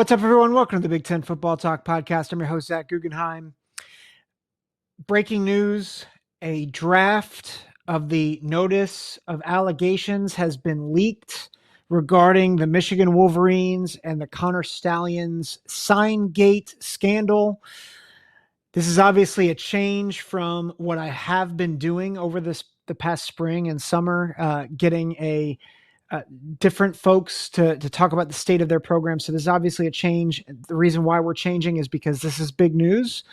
What's up, everyone? Welcome to the Big Ten Football Talk Podcast. I'm your host, Zach Guggenheim. Breaking news, a draft of the notice of allegations has been leaked regarding the Michigan Wolverines and the Connor Stallions sign gate scandal. This is obviously a change from what I have been doing over the past spring and summer, getting different folks to talk about the state of their program. So there's obviously a change. The reason why we're changing is because this is big news.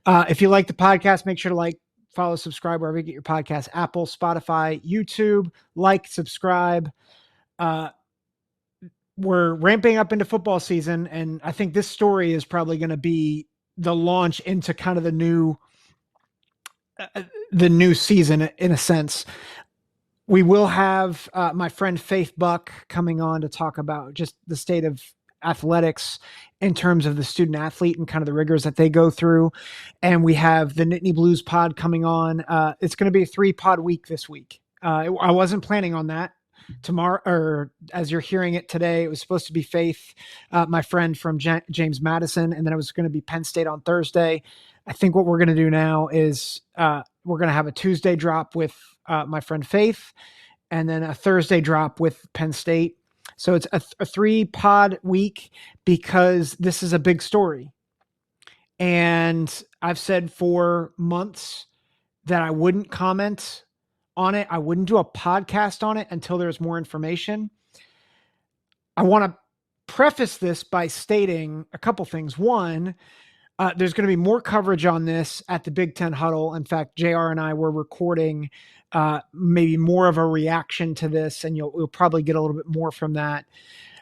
If you like the podcast, make sure to like, follow, subscribe wherever you get your podcast, Apple, Spotify, YouTube, subscribe. We're ramping up into football season, and I think this story is probably going to be the launch into kind of the new season in a sense. We will have my friend Faith Buck coming on to talk about just the state of athletics in terms of the student athlete and kind of the rigors that they go through. And we have the Nittany Blues pod coming on. It's going to be a 3-pod week this week. I wasn't planning on that tomorrow, or as you're hearing it today, it was supposed to be Faith, my friend from James Madison. And then it was going to be Penn State on Thursday. I think what we're going to do now is we're going to have a Tuesday drop with my friend Faith, and then a Thursday drop with Penn State. So it's a 3-pod week because this is a big story. And I've said for months that I wouldn't comment on it. I wouldn't do a podcast on it until there's more information. I want to preface this by stating a couple things. One, there's going to be more coverage on this at the Big Ten Huddle. In fact, JR and I were recording maybe more of a reaction to this, and you'll probably get a little bit more from that.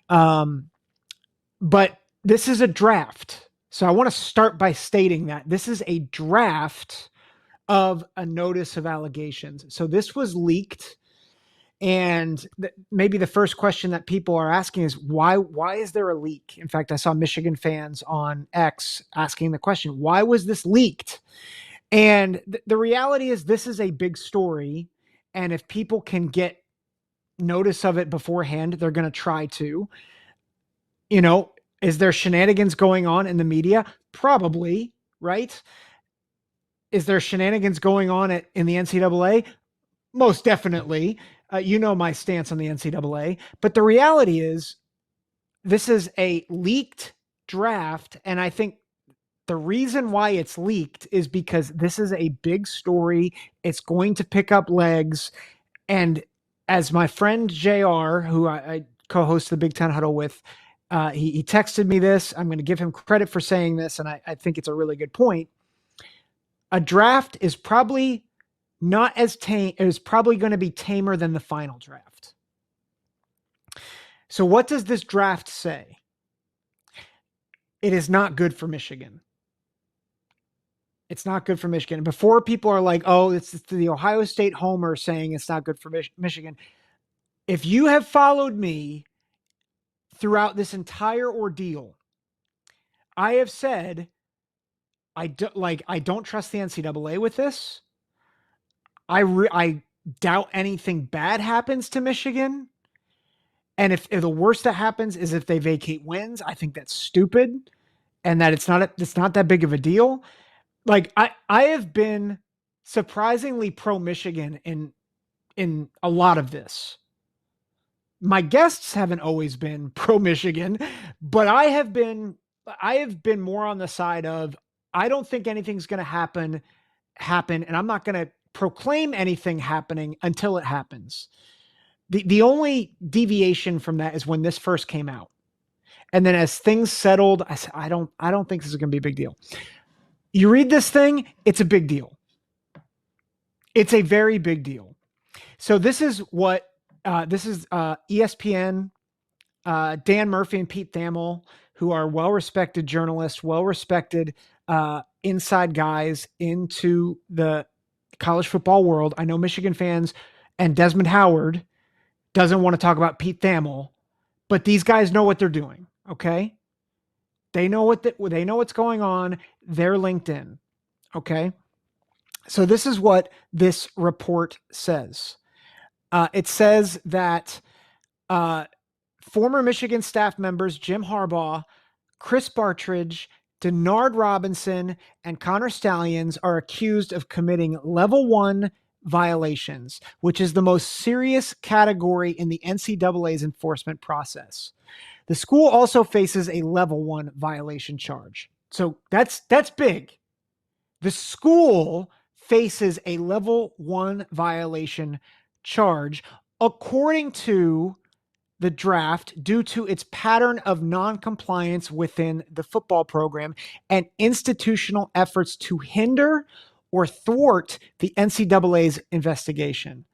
But this is a draft. So I want to start by stating that this is a draft of a notice of allegations. So this was leaked. And maybe the first question that people are asking is why is there a leak? In fact, I saw Michigan fans on X asking the question, why was this leaked? And the reality is this is a big story. And if people can get notice of it beforehand, they're going to try to. Is there shenanigans going on in the media? Probably, right? Is there shenanigans going on in the NCAA? Most definitely. My stance on the NCAA. But the reality is this is a leaked draft. And I think the reason why it's leaked is because this is a big story. It's going to pick up legs. And as my friend JR, who I co-host the Big Ten Huddle with, he texted me this. I'm going to give him credit for saying this. And I think it's a really good point. A draft is probably not as tame. It is probably going to be tamer than the final draft. So what does this draft say? It is not good for Michigan. It's not good for Michigan. Before people are like, oh, it's the Ohio State homer saying it's not good for Michigan. If you have followed me throughout this entire ordeal, I have said, I don't trust the NCAA with this. I doubt anything bad happens to Michigan. And if the worst that happens is if they vacate wins, I think that's stupid and that it's not that big of a deal. Like I have been surprisingly pro Michigan in a lot of this. My guests haven't always been pro Michigan, but I have been more on the side of, I don't think anything's going to happen. And I'm not going to proclaim anything happening until it happens. The only deviation from that is when this first came out. And then as things settled, I said, I don't think this is going to be a big deal. You read this thing, it's a big deal. It's a very big deal. So this is what, ESPN, Dan Murphy and Pete Thamel, who are well-respected journalists, well-respected inside guys into the college football world. I know Michigan fans and Desmond Howard doesn't want to talk about Pete Thamel, but these guys know what they're doing. Okay. They know they know what's going on. They're linked in. Okay. So this is what this report says. It says that former Michigan staff members Jim Harbaugh, Chris Bartridge, Denard Robinson, and Connor Stallions are accused of committing level 1 violations, which is the most serious category in the NCAA's enforcement process. The school also faces a level 1 violation charge. So that's big. The school faces a level 1 violation charge according to the draft due to its pattern of non-compliance within the football program and institutional efforts to hinder or thwart the NCAA's investigation.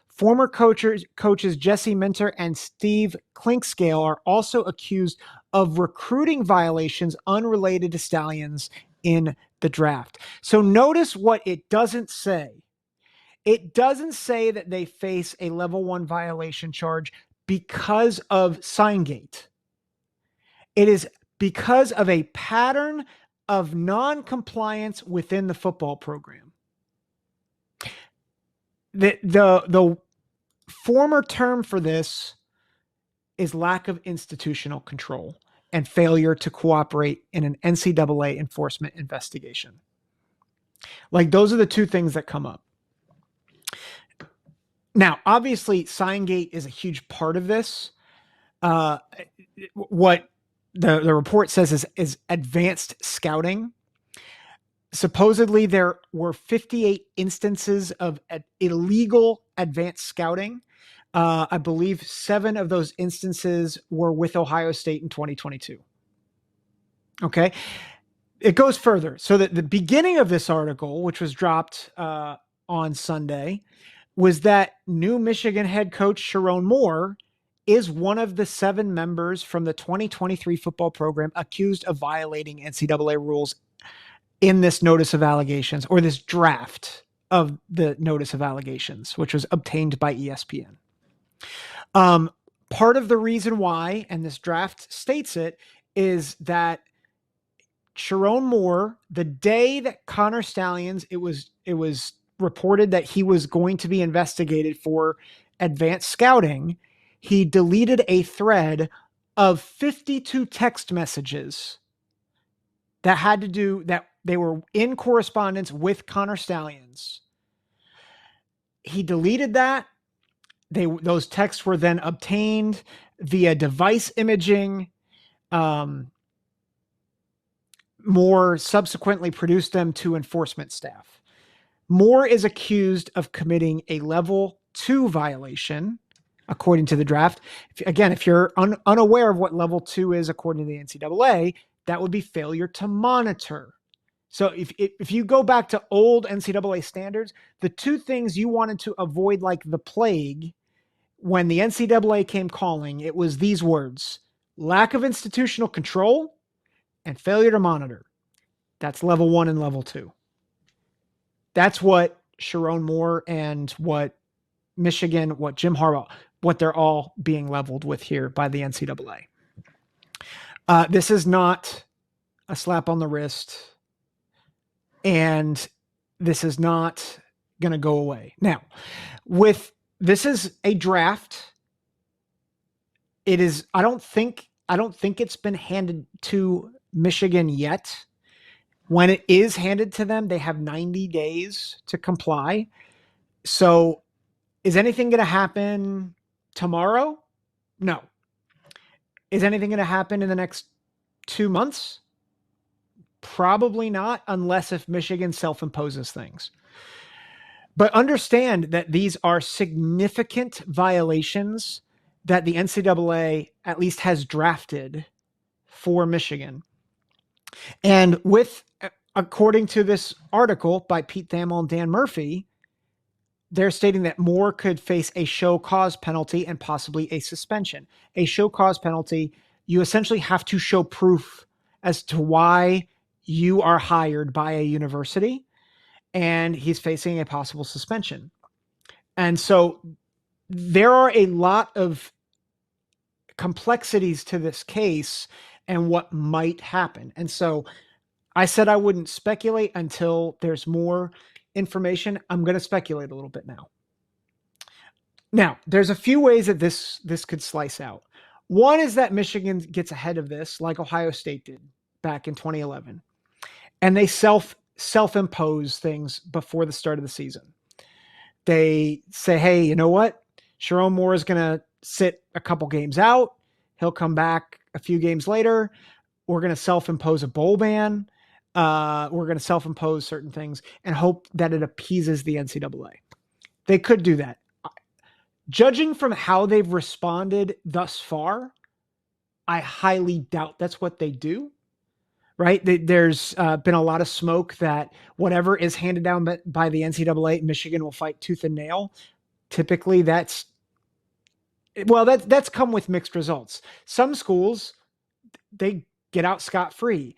Former coaches Jesse Minter and Steve Clinkscale are also accused of recruiting violations unrelated to Stallions in the draft. So notice what it doesn't say. It doesn't say that they face a level 1 violation charge because of Signgate. It is because of a pattern of non-compliance within the football program. The former term for this is lack of institutional control and failure to cooperate in an NCAA enforcement investigation. Like, those are the two things that come up. Now, obviously, Signgate is a huge part of this. What the report says is advanced scouting. Supposedly, there were 58 instances of illegal advanced scouting. I believe 7 of those instances were with Ohio State in 2022. Okay. It goes further. So that the beginning of this article, which was dropped on Sunday, was that new Michigan head coach Sherrone Moore is one of the 7 members from the 2023 football program accused of violating NCAA rules in this notice of allegations, or this draft of the notice of allegations, which was obtained by ESPN. Part of the reason why, and this draft states it, is that Sherrone Moore, the day that Connor Stallions, it was reported that he was going to be investigated for advanced scouting, he deleted a thread of 52 text messages that had to do that they were in correspondence with Connor Stallions. He deleted that. Those texts were then obtained via device imaging. Moore subsequently produced them to enforcement staff. Moore is accused of committing a level 2 violation, according to the draft. If you're unaware of what level 2 is, according to the NCAA, that would be failure to monitor. So if you go back to old NCAA standards, the 2 things you wanted to avoid like the plague when the NCAA came calling, it was these words: lack of institutional control and failure to monitor. That's level 1 and level 2. That's what Sherrone Moore and what Michigan, what Jim Harbaugh, what they're all being leveled with here by the NCAA. This is not a slap on the wrist, and this is not going to go away. Now, this is a draft. It is, I don't think it's been handed to Michigan yet. When it is handed to them, they have 90 days to comply. So is anything going to happen tomorrow? No. Is anything going to happen in the next 2 months? Probably not, unless if Michigan self-imposes things. But understand that these are significant violations that the NCAA at least has drafted for Michigan. And according to this article by Pete Thamel and Dan Murphy, they're stating that Moore could face a show cause penalty and possibly a suspension. A show cause penalty, you essentially have to show proof as to why you are hired by a university, and he's facing a possible suspension. And so there are a lot of complexities to this case and what might happen. And so I said I wouldn't speculate until there's more information. I'm going to speculate a little bit now. Now, there's a few ways that this could slice out. One is that Michigan gets ahead of this, like Ohio State did back in 2011, and they self-impose things before the start of the season. They say, hey, you know what? Sherrone Moore is going to sit a couple games out. He'll come back a few games later. We're going to self-impose a bowl ban. We're going to self-impose certain things and hope that it appeases the NCAA. They could do that. Judging from how they've responded thus far, I highly doubt that's what they do. Right? There's been a lot of smoke that whatever is handed down by the NCAA, Michigan will fight tooth and nail. Typically, that's come with mixed results. Some schools, they get out scot-free.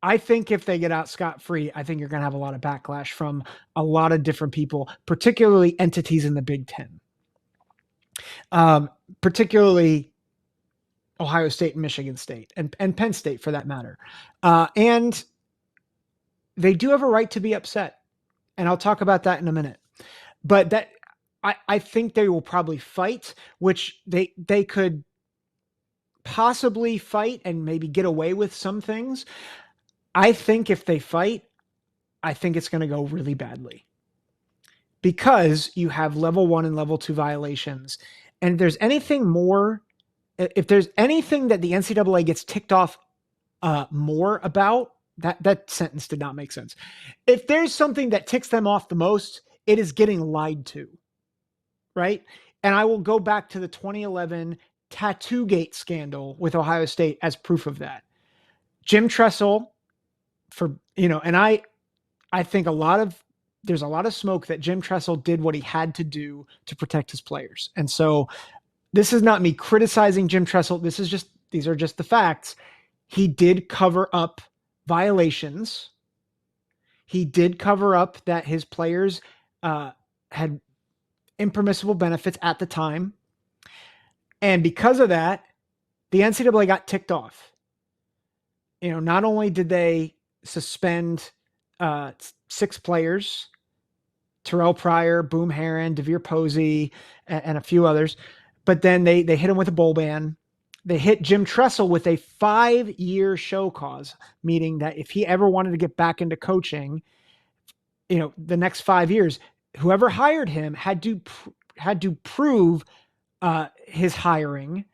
I think if they get out scot-free, I think you're going to have a lot of backlash from a lot of different people, particularly entities in the Big Ten, particularly Ohio State and Michigan State and Penn State for that matter. And they do have a right to be upset. And I'll talk about that in a minute. But that I think they will probably fight, which they could possibly fight and maybe get away with some things. I think if they fight, I think it's going to go really badly because you have level 1 and level 2 violations. And if there's anything that the NCAA gets ticked off more about, that sentence did not make sense. If there's something that ticks them off the most, it is getting lied to, right? And I will go back to the 2011 Tattoo Gate scandal with Ohio State as proof of that. Jim Tressel, and I think there's a lot of smoke that Jim Tressel did what he had to do to protect his players. And so this is not me criticizing Jim Tressel. These are just the facts. He did cover up violations. He did cover up that his players had impermissible benefits at the time. And because of that, the NCAA got ticked off. Not only did they suspend 6 players, Terrell Pryor, Boom Herron, DeVere Posey, and a few others, but then they hit him with a bowl ban. They hit Jim Tressel with a 5-year show cause, meaning that if he ever wanted to get back into coaching, the next 5 years, whoever hired him had to prove his hiring.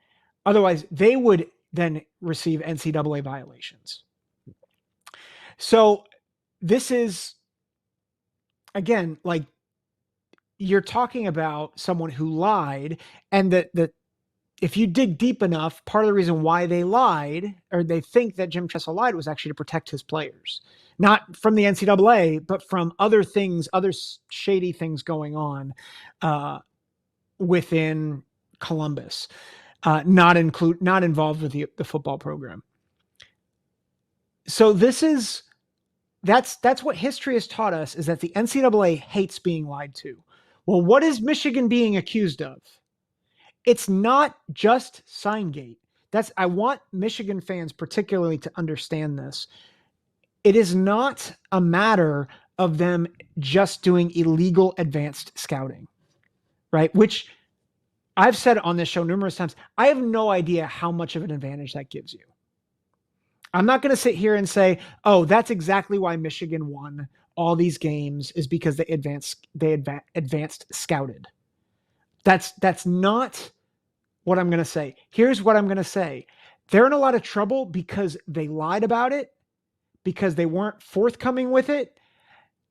Otherwise, they would then receive NCAA violations. So this is, again, like you're talking about someone who lied, and that if you dig deep enough, part of the reason why they lied, or they think that Jim Tressel lied, was actually to protect his players, not from the NCAA, but from other things, other shady things going on within Columbus, not involved with the football program. So that's what history has taught us, is that the NCAA hates being lied to. Well, what is Michigan being accused of? It's not just Signgate. I want Michigan fans particularly to understand this. It is not a matter of them just doing illegal advanced scouting, right? Which I've said on this show numerous times. I have no idea how much of an advantage that gives you. I'm not going to sit here and say, oh, that's exactly why Michigan won all these games, is because they advanced scouted. That's not what I'm going to say. Here's what I'm going to say. They're in a lot of trouble because they lied about it, because they weren't forthcoming with it,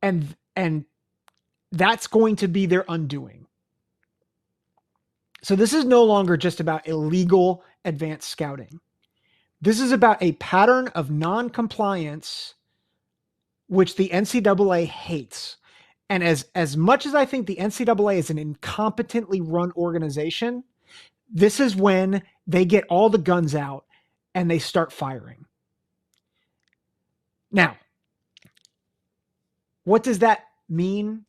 and that's going to be their undoing. So this is no longer just about illegal advanced scouting. This is about a pattern of non-compliance, which the NCAA hates. And as much as I think the NCAA is an incompetently run organization, this is when they get all the guns out and they start firing. Now, what does that mean?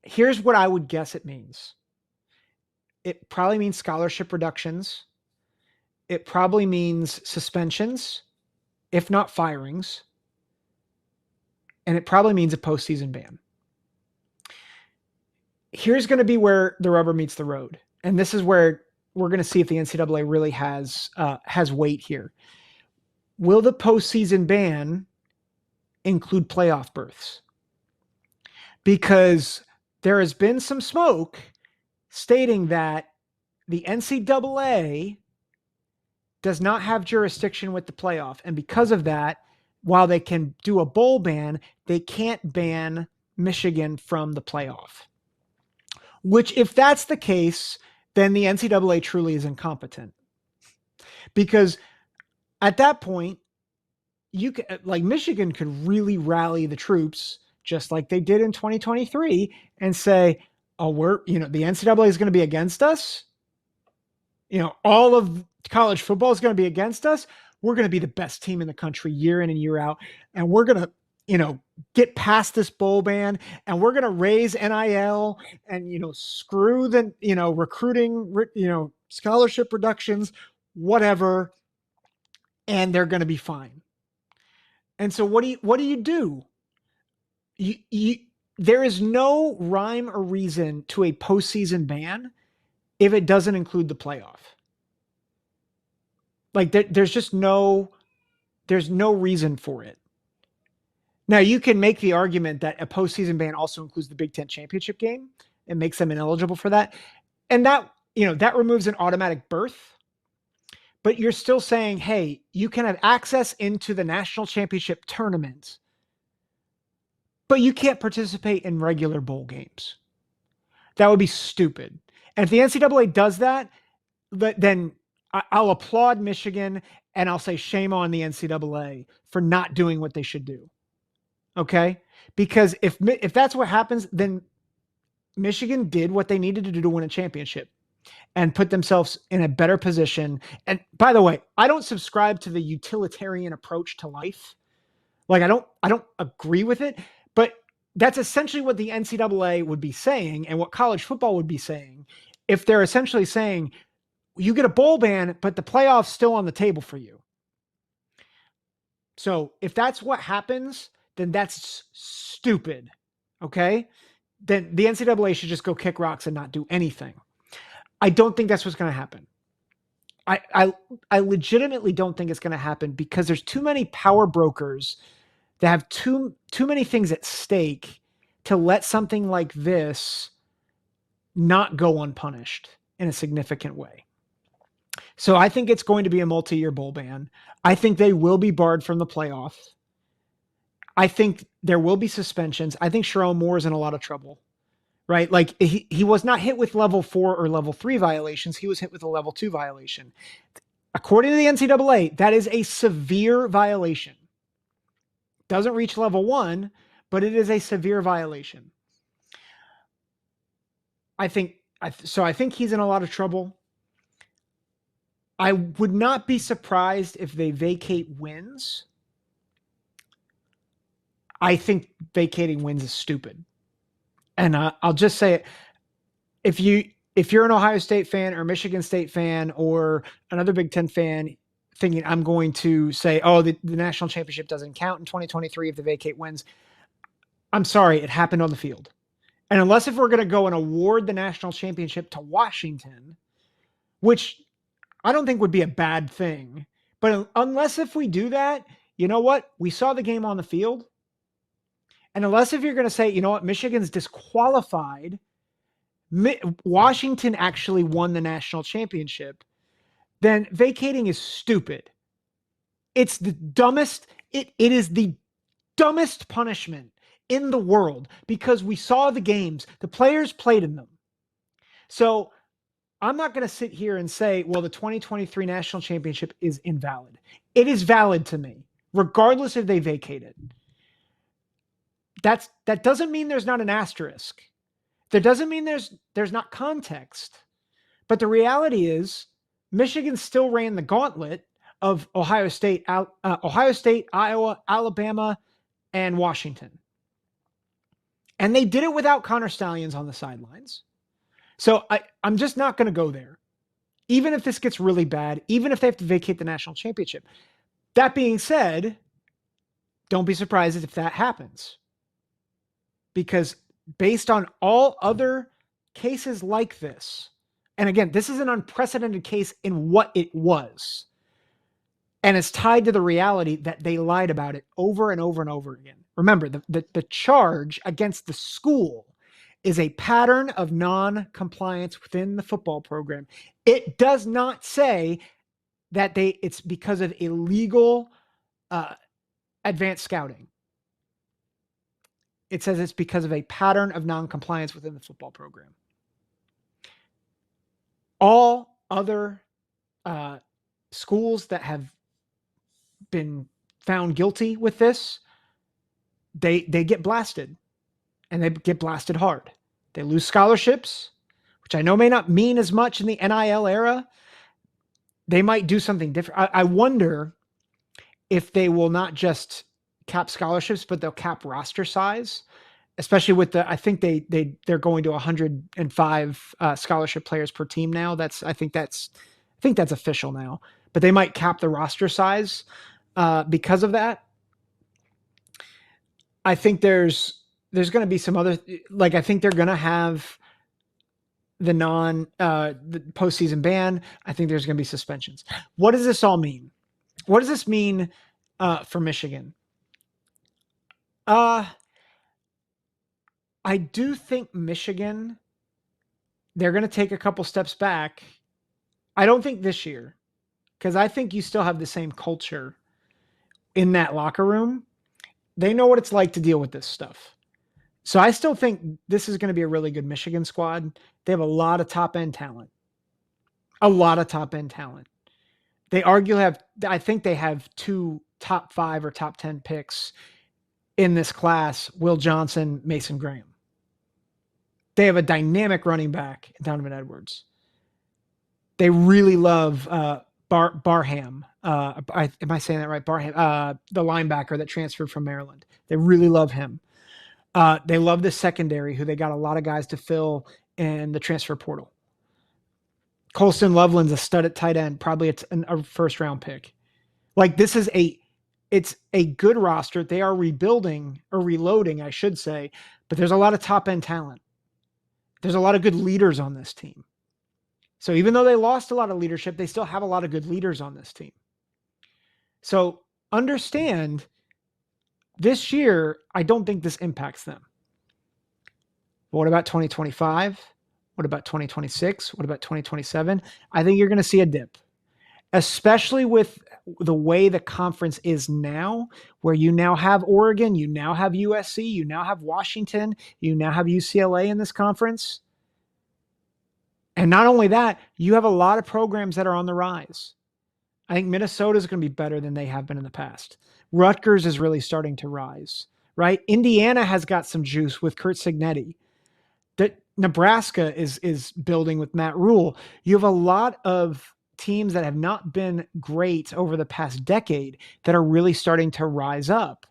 Here's what I would guess it means. It probably means scholarship reductions. It probably means suspensions, if not firings. And it probably means a postseason ban. Here's going to be where the rubber meets the road. And this is where we're going to see if the NCAA really has weight here. Will the postseason ban include playoff berths? Because there has been some smoke stating that the NCAA does not have jurisdiction with the playoff. And because of that, while they can do a bowl ban, they can't ban Michigan from the playoff. Which, if that's the case, then the NCAA truly is incompetent. Because at that point, Michigan could really rally the troops just like they did in 2023 and say, oh, the NCAA is going to be against us. All of college football is going to be against us. We're going to be the best team in the country year in and year out. And we're going to, get past this bowl ban, and we're going to raise NIL and, screw the, recruiting, scholarship reductions, whatever. And they're going to be fine. And so what do you do? There is no rhyme or reason to a postseason ban if it doesn't include the playoff. There's no reason for it. Now, you can make the argument that a postseason ban also includes the Big Ten championship game and makes them ineligible for that. And that removes an automatic berth. But you're still saying, hey, you can have access into the national championship tournament, but you can't participate in regular bowl games. That would be stupid. And if the NCAA does that, then I'll applaud Michigan and I'll say shame on the NCAA for not doing what they should do. Okay? Because if that's what happens, then Michigan did what they needed to do to win a championship and put themselves in a better position. And by the way, I don't subscribe to the utilitarian approach to life. I don't agree with it, but that's essentially what the NCAA would be saying and what college football would be saying if they're essentially saying you get a bowl ban, but the playoff's still on the table for you. So if that's what happens, then that's stupid. Okay? Then the NCAA should just go kick rocks and not do anything. I don't think that's what's going to happen. I legitimately don't think it's going to happen because there's too many power brokers that have too many things at stake to let something like this not go unpunished in a significant way. So I think it's going to be a multi-year bowl ban. I think they will be barred from the playoff. I think there will be suspensions. I think Sherrone Moore is in a lot of trouble, right? He was not hit with level 4 or level 3 violations. He was hit with a level 2 violation. According to the NCAA, that is a severe violation. Doesn't reach level 1, but it is a severe violation. I think he's in a lot of trouble. I would not be surprised if they vacate wins. I think vacating wins is stupid. And I'll just say it. If you're an Ohio State fan or Michigan State fan or another Big Ten fan thinking I'm going to say, oh, the national championship doesn't count in 2023 if the vacate wins, I'm sorry, it happened on the field. And unless if we're going to go and award the national championship to Washington, which I don't think would be a bad thing, but unless if we do that, you know what? We saw the game on the field. And unless if you're going to say, you know what, Michigan's disqualified, Washington actually won the national championship, then vacating is stupid. It's the dumbest. It is the dumbest punishment in the world because we saw the games. The players played in them. So I'm not going to sit here and say, well, the 2023 national championship is invalid. It is valid to me, regardless if they vacate it. That doesn't mean there's not an asterisk. That doesn't mean there's not context. But the reality is Michigan still ran the gauntlet of Ohio State, Iowa, Alabama, and Washington. And they did it without Connor Stallions on the sidelines. So I'm just not going to go there. Even if this gets really bad, even if they have to vacate the national championship. That being said, don't be surprised if that happens. Because based on all other cases like this, And again, this is an unprecedented case in what it was. And it's tied to the reality that they lied about it over and over and over again. Remember, the charge against the school is a pattern of non-compliance within the football program. It does not say that it's because of illegal advanced scouting. It says it's because of a pattern of non-compliance within the football program. All other schools that have been found guilty with this, they get blasted, and they get blasted hard. They lose scholarships, which I know may not mean as much in the NIL era. They might do something different. I wonder if they will not just cap scholarships, but they'll cap roster size, especially with I think they're going to 105 scholarship players per team now. I think that's official now, but they might cap the roster size because of that. I think there's going to be some other, like, I think they're going to have the postseason ban. I think there's going to be suspensions. What does this all mean? What does this mean for Michigan? I do think Michigan, they're going to take a couple steps back. I don't think this year, because I think you still have the same culture in that locker room. They know what it's like to deal with this stuff. So I still think this is going to be a really good Michigan squad. They have a lot of top-end talent. A lot of top-end talent. They arguably I think they have 2 top 5 or top 10 picks in this class, Will Johnson, Mason Graham. They have a dynamic running back, Donovan Edwards. They really love Barham. Am I saying that right? Barham, the linebacker that transferred from Maryland. They really love him. They love the secondary, who they got a lot of guys to fill in the transfer portal. Colston Loveland's a stud at tight end, probably a first-round pick. Like, it's a good roster. They are rebuilding, or reloading, I should say, but there's a lot of top-end talent. There's a lot of good leaders on this team. So even though they lost a lot of leadership, they still have a lot of good leaders on this team. So understand, this year, I don't think this impacts them. But what about 2025? What about 2026? What about 2027? I think you're going to see a dip, especially with the way the conference is now, where you now have Oregon, you now have USC, you now have Washington, you now have UCLA in this conference. And not only that, you have a lot of programs that are on the rise. I think Minnesota is going to be better than they have been in the past. Rutgers is really starting to rise, right? Indiana has got some juice with Kurt Signetti. That Nebraska is building with Matt Rule. You have a lot of teams that have not been great over the past decade that are really starting to rise up.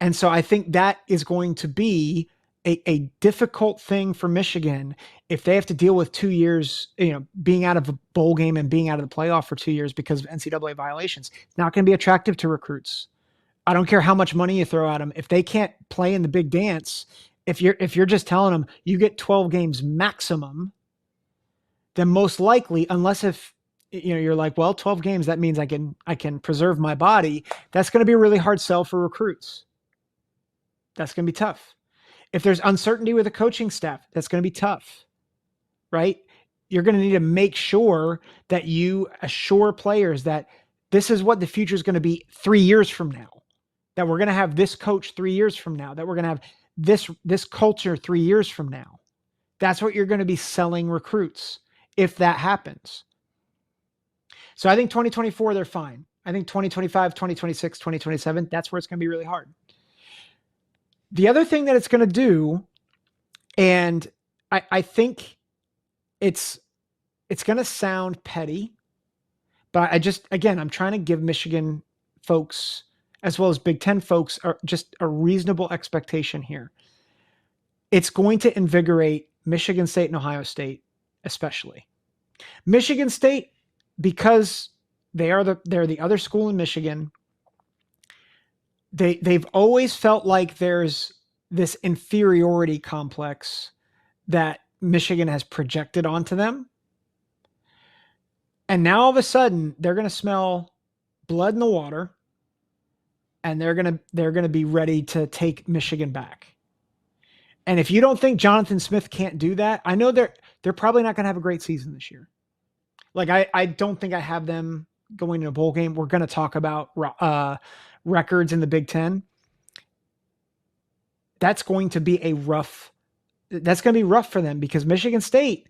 And so I think that is going to be a difficult thing for Michigan if they have to deal with 2 years, being out of a bowl game and being out of the playoff for 2 years because of NCAA violations. It's not going to be attractive to recruits. I don't care how much money you throw at them. If they can't play in the big dance, if you're just telling them you get 12 games maximum, then most likely, unless if you're like, well, 12 games, that means I can preserve my body. That's going to be a really hard sell for recruits. That's going to be tough. If there's uncertainty with the coaching staff, that's going to be tough, right? You're going to need to make sure that you assure players that this is what the future is going to be 3 years from now, that we're going to have this coach 3 years from now, that we're going to have this culture 3 years from now. That's what you're going to be selling recruits if that happens. So I think 2024, they're fine. I think 2025, 2026, 2027, that's where it's going to be really hard. The other thing that it's going to do, and I think it's going to sound petty, but I'm trying to give Michigan folks, as well as Big Ten folks, just a reasonable expectation here. It's going to invigorate Michigan State and Ohio State, especially. Michigan State, because they're the other school in Michigan. They've always felt like there's this inferiority complex that Michigan has projected onto them. And now all of a sudden they're going to smell blood in the water, and they're going to be ready to take Michigan back. And if you don't think Jonathan Smith can't do that, I know they're probably not going to have a great season this year. Like I don't think I have them going to a bowl game. We're going to talk about records in the Big Ten. That's going to be rough for them, because Michigan State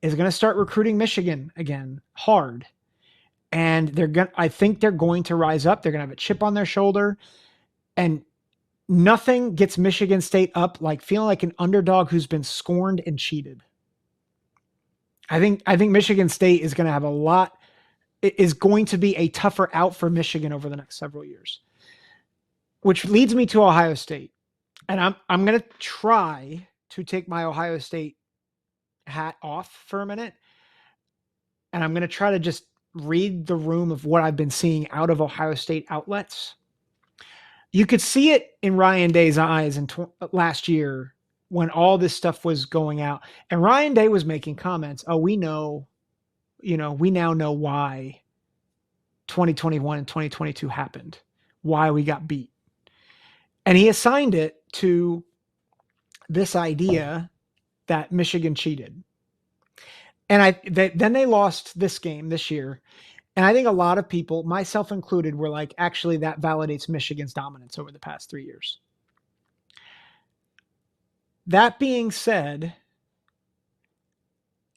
is going to start recruiting Michigan again hard. And I think they're going to rise up. They're going to have a chip on their shoulder, and nothing gets Michigan State up like feeling like an underdog who's been scorned and cheated. I think Michigan State is going to have is going to be a tougher out for Michigan over the next several years, which leads me to Ohio State. And I'm going to try to take my Ohio State hat off for a minute. And I'm going to try to just read the room of what I've been seeing out of Ohio State outlets. You could see it in Ryan Day's eyes last year when all this stuff was going out. And Ryan Day was making comments. Oh, we now know why 2021 and 2022 happened, why we got beat. And he assigned it to this idea that Michigan cheated. And then they lost this game this year. And I think a lot of people, myself included, were like, actually, that validates Michigan's dominance over the past 3 years. That being said,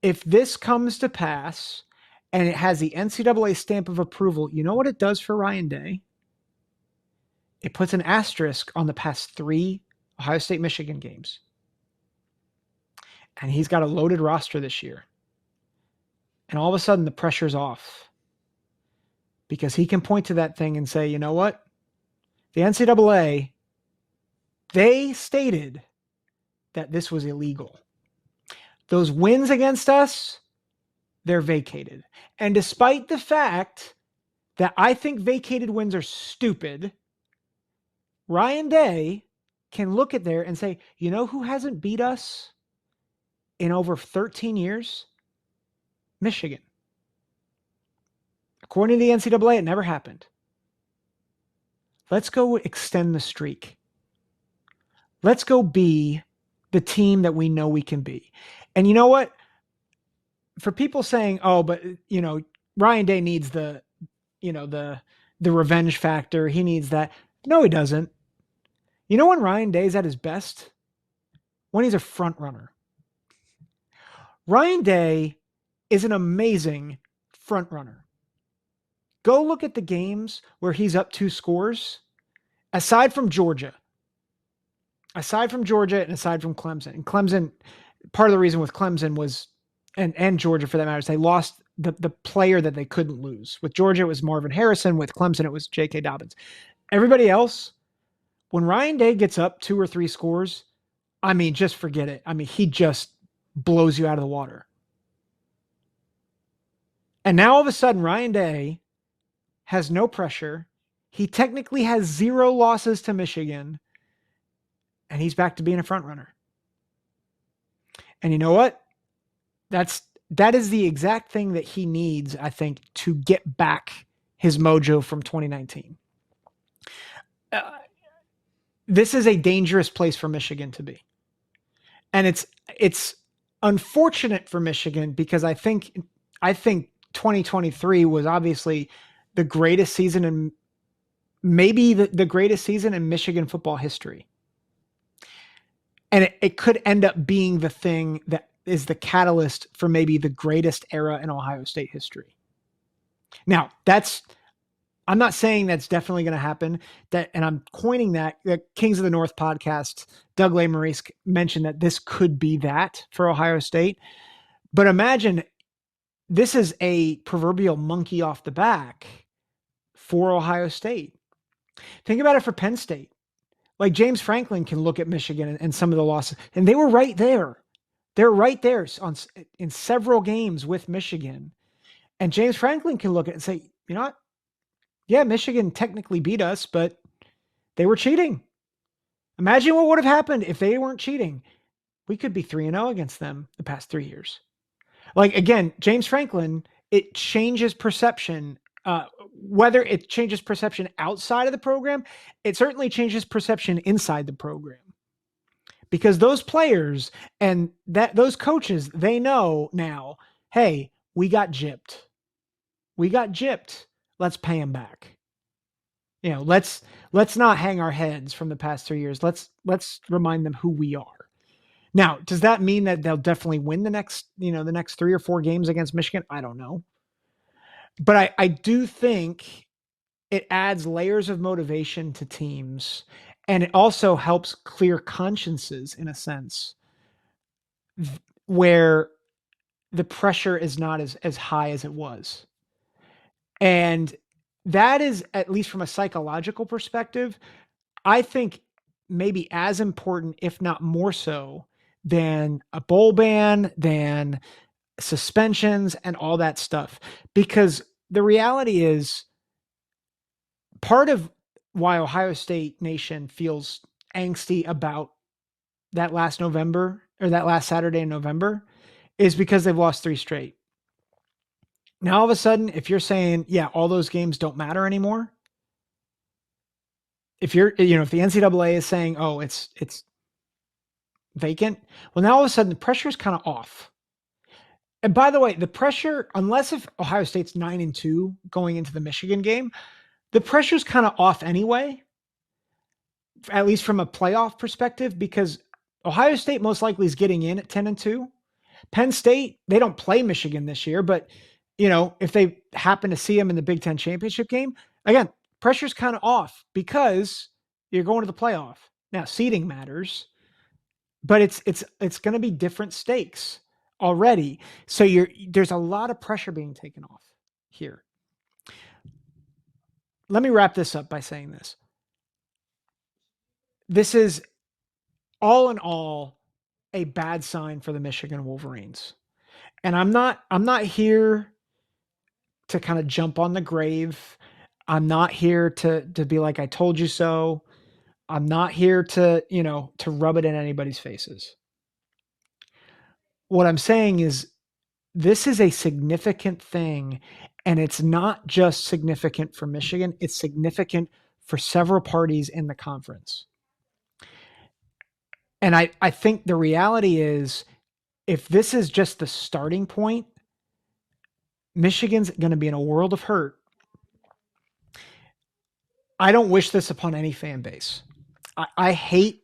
if this comes to pass and it has the NCAA stamp of approval, you know what it does for Ryan Day? It puts an asterisk on the past 3 Ohio State-Michigan games. And he's got a loaded roster this year. And all of a sudden, the pressure's off. Because he can point to that thing and say, you know what? The NCAA, they stated that this was illegal. Those wins against us, they're vacated. And despite the fact that I think vacated wins are stupid, Ryan Day can look at there and say, you know who hasn't beat us in over 13 years? Michigan. According to the NCAA, it never happened. Let's go extend the streak. Let's go be the team that we know we can be. And you know what? For people saying, oh, but Ryan Day needs the revenge factor. He needs that. No, he doesn't. You know when Ryan Day's at his best? When he's a front runner. Ryan Day is an amazing front runner. Go look at the games where he's up 2 scores, aside from Georgia and aside from Clemson. And Clemson, part of the reason with Clemson was, and Georgia for that matter, is they lost the player that they couldn't lose. With Georgia, it was Marvin Harrison. With Clemson, it was J.K. Dobbins. Everybody else, when Ryan Day gets up 2 or 3 scores, I mean, just forget it. I mean, he just blows you out of the water. And now all of a sudden, Ryan Day has no pressure. He technically has 0 losses to Michigan, and he's back to being a front runner. And you know what? That is the exact thing that he needs, I think, to get back his mojo from 2019. This is a dangerous place for Michigan to be. And it's unfortunate for Michigan because I think 2023 was obviously the greatest season in maybe the greatest season in Michigan football history. And it could end up being the thing that is the catalyst for maybe the greatest era in Ohio State history. Now, I'm not saying that's definitely going to happen. And I'm coining that. The Kings of the North podcast, Doug Lesmerises mentioned that this could be that for Ohio State. But imagine this is a proverbial monkey off the back for Ohio State. Think about it for Penn State. Like James Franklin can look at Michigan and some of the losses, and they were right there. They're right there in several games with Michigan. And James Franklin can look at it and say, you know what? Yeah, Michigan technically beat us, but they were cheating. Imagine what would have happened if they weren't cheating. we could be 3-0 against them the past 3 years. Like, again, James Franklin, it changes perception. Whether it changes perception outside of the program, it certainly changes perception inside the program. Because those players and those coaches, they know now, hey, we got gypped. We got gypped. Let's pay them back. Let's not hang our heads from the past 3 years. Let's remind them who we are. Now, does that mean that they'll definitely win the next 3 or 4 games against Michigan? I don't know. But I do think it adds layers of motivation to teams, and it also helps clear consciences in a sense where the pressure is not as high as it was. And that is, at least from a psychological perspective, I think maybe as important, if not more so, than a bowl ban, than suspensions and all that stuff. Because the reality is, part of why Ohio State Nation feels angsty about that last November, or that last Saturday in November, is because they've lost 3 straight. Now, all of a sudden, if you're saying, yeah, all those games don't matter anymore, if the NCAA is saying, oh, it's vacant, well, now all of a sudden the pressure is kind of off. And by the way, the pressure, unless if Ohio State's 9-2 going into the Michigan game, the pressure's kind of off anyway, at least from a playoff perspective, because Ohio State most likely is getting in at 10-2. Penn State, they don't play Michigan this year, but if they happen to see them in the Big Ten championship game, again, pressure's kind of off because you're going to the playoff. Now, seeding matters, but it's going to be different stakes already. So there's a lot of pressure being taken off here. Let me wrap this up by saying this. This is all in all a bad sign for the Michigan Wolverines. And I'm not here to kind of jump on the grave. I'm not here to be like, I told you so. I'm not here to rub it in anybody's faces. What I'm saying is, this is a significant thing, and it's not just significant for Michigan, it's significant for several parties in the conference. And I think the reality is, if this is just the starting point, Michigan's going to be in a world of hurt. I don't wish this upon any fan base. I hate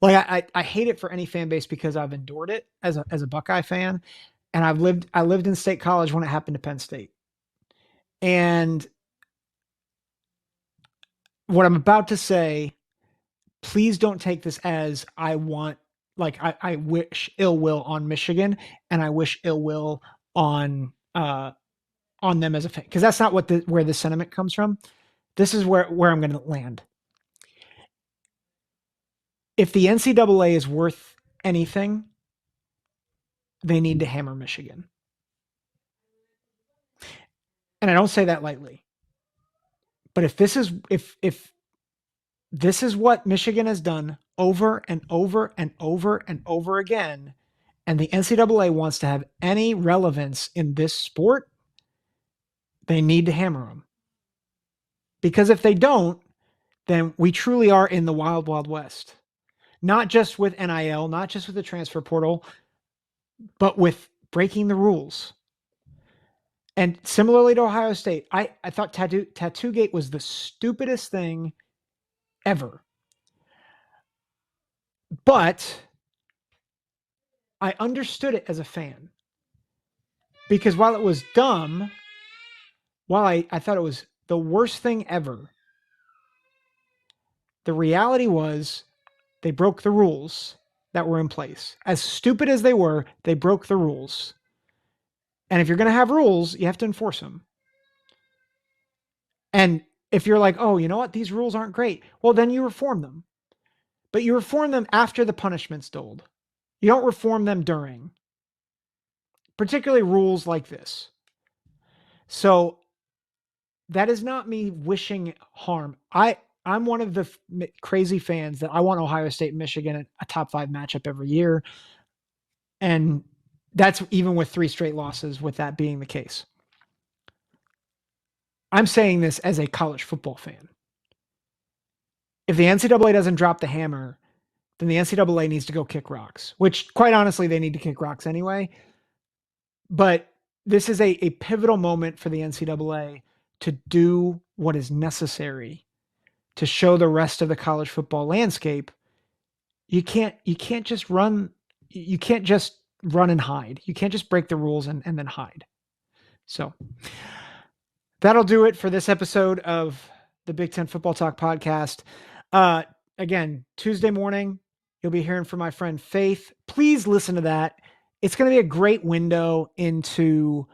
it for any fan base because I've endured it as a Buckeye fan, and I lived in State College when it happened to Penn State. And what I'm about to say, please don't take this as I wish ill will on Michigan, and I wish ill will on them as a fan, because that's not where the sentiment comes from. This is where I'm going to land. If the NCAA is worth anything, they need to hammer Michigan. And I don't say that lightly. But if this is what Michigan has done over and over and over and over again, and the NCAA wants to have any relevance in this sport, they need to hammer them. Because if they don't, then we truly are in the wild, wild west. Not just with NIL, not just with the transfer portal, but with breaking the rules. And similarly to Ohio State, I thought Tattoo-gate was the stupidest thing ever. But I understood it as a fan. Because while it was dumb, while I thought it was the worst thing ever, the reality was they broke the rules that were in place. As stupid as they were, they broke the rules. And if you're going to have rules, you have to enforce them. And if you're like, oh, you know what? These rules aren't great. Well, then you reform them. But you reform them after the punishment's doled. You don't reform them during. Particularly rules like this. So that is not me wishing harm. I'm one of the crazy fans that I want Ohio State and Michigan a top 5 matchup every year. And that's even with 3 straight losses, with that being the case. I'm saying this as a college football fan. If the NCAA doesn't drop the hammer, then the NCAA needs to go kick rocks, which quite honestly, they need to kick rocks anyway. But this is a pivotal moment for the NCAA to do what is necessary to show the rest of the college football landscape. You can't just run and hide. You can't just break the rules and then hide. So that'll do it for this episode of the Big Ten Football Talk podcast. Again, Tuesday morning, you'll be hearing from my friend Faith. Please listen to that. It's going to be a great window into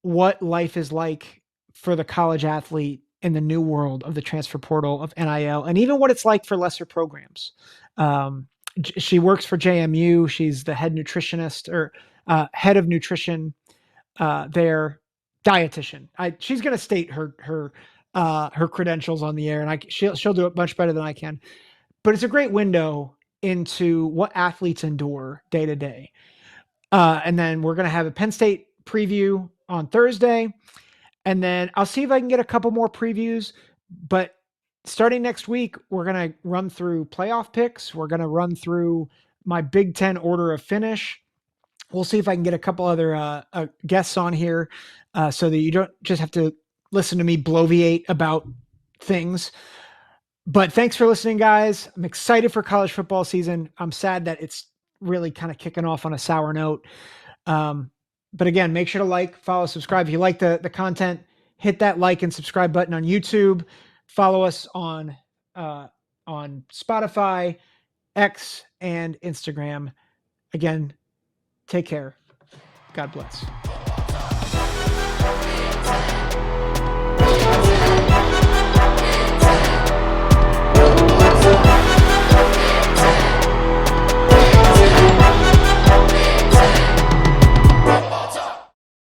what life is like for the college athlete in the new world of the transfer portal, of NIL, and even what it's like for lesser programs. She works for JMU. She's the head nutritionist or head of nutrition there, dietitian. She's going to state her credentials on the air, and she'll do it much better than I can. But it's a great window into what athletes endure day to day. And then we're going to have a Penn State preview on Thursday. And then I'll see if I can get a couple more previews. But starting next week, we're going to run through playoff picks. We're going to run through my Big Ten order of finish. We'll see if I can get a couple other guests on here so that you don't just have to listen to me bloviate about things. But thanks for listening, guys. I'm excited for college football season. I'm sad that it's really kind of kicking off on a sour note. But again, make sure to like, follow, subscribe. If you like the content, hit that like and subscribe button on YouTube. Follow us on Spotify, X, and Instagram. Again, take care. God bless.